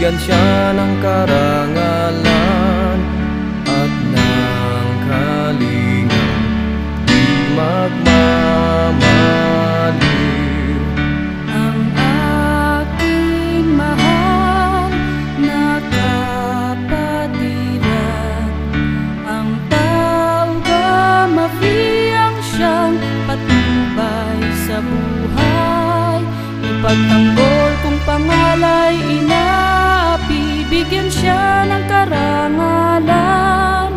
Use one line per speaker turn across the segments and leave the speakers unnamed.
bigyan siya ng karangalan at ng kalingang di magmamaliw.
Ang aking mahal na kapatiran, ang tao ba mafiyang siyang patnubay sa buhay, ipagtanggol kung pangalay inapi, bigyan siya ng karangalan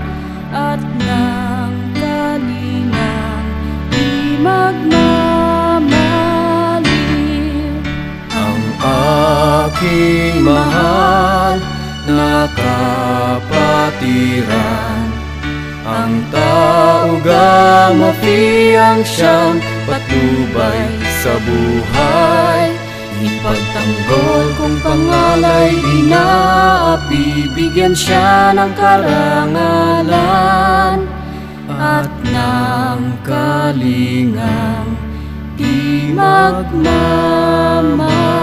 at ng kalingang di magmamaliw.
Ang aking mahal na kapatiran, ang tao gamafiyang siyang patnubay sa buhay, ipagtanggol kung pangalay inaapi, bigyan siya ng karangalan at ng kalingang di magmamaliw.